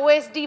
OSD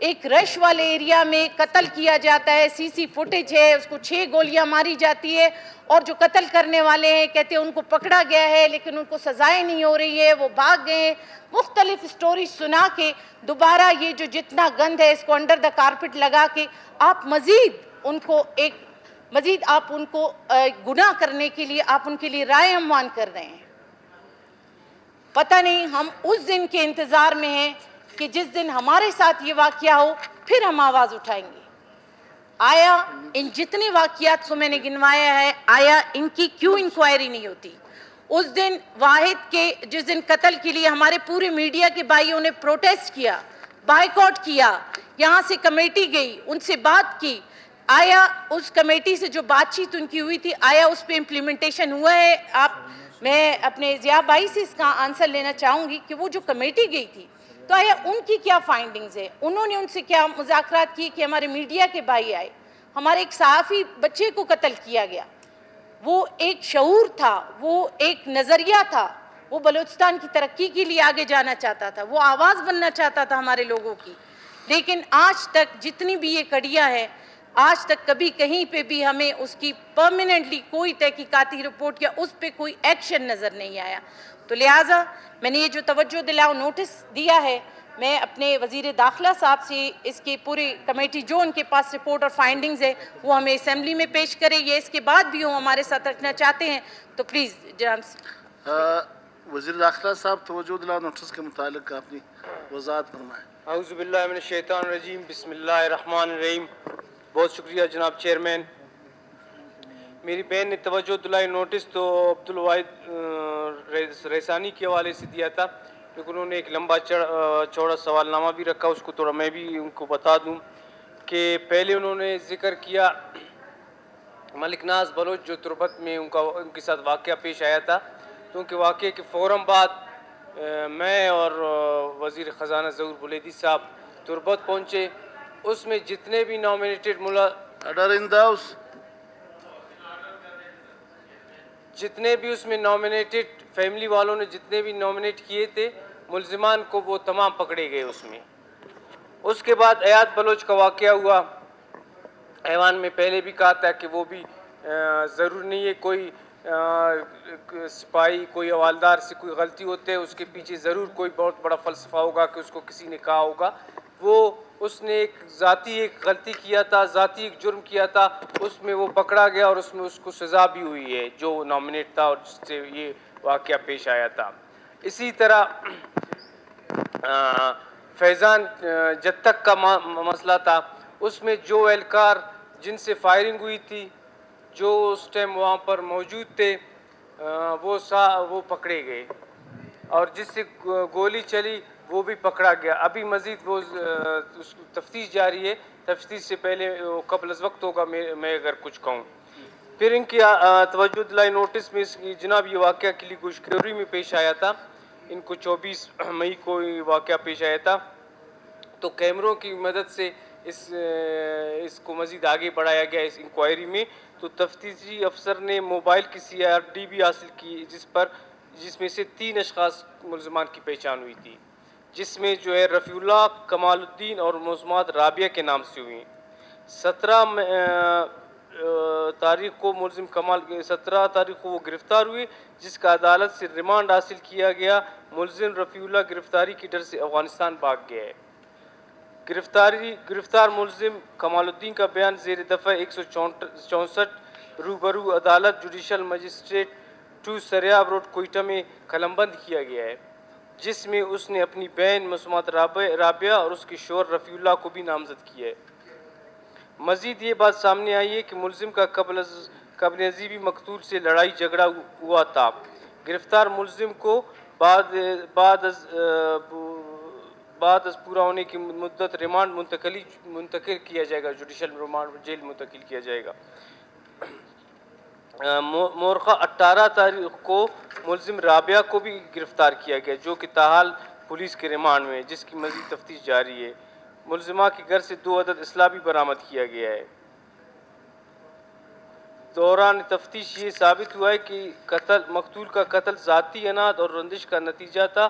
ایک رش والے area میں قتل کیا جاتا ہے, سی سی فوٹیج ہے, اس کو 6 گولیاں ماری جاتی ہے, اور جو قتل کرنے والے ہیں کہتے ہیں ان کو پکڑا گیا ہے لیکن ان کو سزائیں نہیں ہو رہی ہے, وہ بھاگ گئے ہیں. مختلف سٹوری سنا کے دوبارہ یہ جو جتنا گند ہے اس کو انڈر دا کارپٹ لگا کے آپ مزید آپ ان کو گناہ کرنے کے لیے آپ ان کے لیے رائے اموان کر رہے ہیں. پتہ نہیں ہم اس دن کے انتظار میں ہیں کہ جس دن ہمارے ساتھ یہ واقعہ ہو پھر ہم آواز اٹھائیں گے. آیا ان جتنے واقعات کو میں نے گنوایا ہے, آیا ان کی کیوں انکوائری نہیں ہوتی؟ اس دن واحد کے جس دن قتل کے لیے ہمارے پورے میڈیا کے بھائیوں نے پروٹیسٹ کیا, بائیکاٹ کیا, یہاں سے کمیٹی گئی, ان سے بات کی, آیا اس کمیٹی سے جو بات چیت ان کی ہوئی تھی آیا اس پہ امپلیمنٹیشن ہوا ہے؟ میں اپنے ضیاء بھائی سے اس کا آنسر لینا چاہوں گی کہ وہ جو کمیٹی گئی تھی تو آیا ان کی کیا فائنڈنگز ہے, انہوں نے ان سے کیا مذاکرات کی کہ ہمارے میڈیا کے بھائی آئے, ہمارے ایک صحافی بچے کو قتل کیا گیا, وہ ایک شعور تھا, وہ ایک نظریہ تھا, وہ بلوچستان کی ترقی کے لیے آگے جانا چاہتا تھا, وہ آواز بننا چاہتا تھا ہمارے لوگوں کی. لیکن آج تک جتنی بھی یہ کڑیاں ہیں, آج تک کبھی کہیں پہ بھی ہمیں اس کی پرماننٹلی کوئی تحقیقاتی رپورٹ یا اس پہ کوئی ایکشن نظر نہیں آیا. تو لہٰذا میں نے یہ جو توجہ دلاؤ نوٹس دیا ہے, میں اپنے وزیر داخلہ صاحب سے اس کی پوری کمیٹی جو ان کے پاس رپورٹ اور فائنڈنگز ہے وہ ہمیں اسمبلی میں پیش کرے, یہ اس کے بعد بھی ہوں ہمارے ساتھ رکھنا چاہتے ہیں تو پلیز جناب. وزیر داخلہ صاحب توجہ دلاؤ نوٹس کے متعلق اپنی وضاحت فرمائیں. اعوذ باللہ من الشیطان الرجیم, بسم اللہ الرحمن الرحیم. بہت شکریہ جناب چیئرمین. میری بہن نے توجہ دلائی نوٹس تو عبدالواحد ریسانی کے حوالے سے دیا تھا, لیکن انہوں نے ایک لمبا چوڑا سوال نامہ بھی رکھا, اس کو تھوڑا میں بھی ان کو بتا دوں کہ پہلے انہوں نے ذکر کیا ملک ناز بلوچ جو تربت میں ان کے ساتھ واقعہ پیش آیا تھا, تو ان کے واقعے کے فوراً بعد میں اور وزیر خزانہ ظہور بلیدی صاحب تربت پہنچے. اس میں جتنے بھی نامینیٹڈ جتنے بھی اس میں نامینیٹڈ فیملی والوں نے جتنے بھی نامینیٹ کیے تھے ملزمان کو, وہ تمام پکڑے گئے اس میں. اس کے بعد ایاد بلوچ کا واقعہ ہوا. ایوان میں پہلے بھی کہا تھا کہ وہ بھی ضرور نہیں ہے کوئی سپاہی کوئی حوالدار سے کوئی غلطی ہوتے ہے اس کے پیچھے ضرور کوئی بہت بڑا فلسفہ ہوگا کہ اس کو کسی نے کہا ہوگا. وہ اس نے ایک ذاتی غلطی کیا تھا, ذاتی ایک جرم کیا تھا, اس میں وہ پکڑا گیا اور اس میں اس کو سزا بھی ہوئی ہے جو نامینیٹ تھا اور جس سے یہ واقعہ پیش آیا تھا. اسی طرح فیضان جتک کا مسئلہ تھا, اس میں جو اہلکار جن سے فائرنگ ہوئی تھی جو اس ٹائم وہاں پر موجود تھے وہ پکڑے گئے, اور جس سے گولی چلی وہ بھی پکڑا گیا. ابھی مزید وہ تفتیش جاری ہے, تفتیش سے پہلے قبل از وقت ہوگا میں اگر کچھ کہوں. پھر ان کی توجہ دلائی نوٹس میں جناب یہ واقعہ کلی گوشگوری میں پیش آیا تھا, ان کو 24 مئی کو یہ واقعہ پیش آیا تھا. تو کیمروں کی مدد سے اس کو مزید آگے بڑھایا گیا اس انکوائری میں. تو تفتیشی افسر نے موبائل کی CRD بھی حاصل کی جس میں سے 3 اشخاص ملزمان کی پہچان ہوئی تھی, جس میں جو ہے رفیع اللہ, کمال الدین اور ملزمات رابعہ کے نام سے ہوئی. 17 تاریخ کو ملزم 17 تاریخ کو وہ گرفتار ہوئے, جس کا عدالت سے ریمانڈ حاصل کیا گیا. ملزم رفیع اللہ گرفتاری کی ڈر سے افغانستان بھاگ گیا ہے. گرفتار ملزم کمال الدین کا بیان زیر دفعہ 164 روبرو عدالت judicial magistrate 2 Sariab road Quetta میں قلمبند کیا گیا ہے, جس میں اس نے اپنی بہن ملزمات رابعہ اور اس کے شوہر رفیع اللہ کو بھی نامزد کیا ہے. مزید یہ بات سامنے آئی ہے کہ ملزم کا قبل ازی مقتول سے لڑائی جھگڑا ہوا تھا. گرفتار ملزم کو بعد از پورا ہونے کی مدت ریمانڈ منتقل کیا جائے گا, جوڈیشل ریمانڈ جیل منتقل کیا جائے گا. مورخہ 18 تاریخ کو ملزم رابعہ کو بھی گرفتار کیا گیا, جو کہ تاحال پولیس کے ریمانڈ میں, جس کی مزید تفتیش جاری ہے. ملزمہ کے گھر سے 2 عدد اسلحہ بھی برآمد کیا گیا ہے. دوران تفتیش یہ ثابت ہوا ہے کہ مقتول کا قتل ذاتی اناد اور رنجش کا نتیجہ تھا,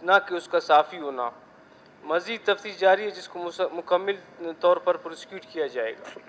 نہ کہ اس کا صافی ہونا. مزید تفتیش جاری ہے جس کو مکمل طور پر پروسیکیوٹ کیا جائے گا.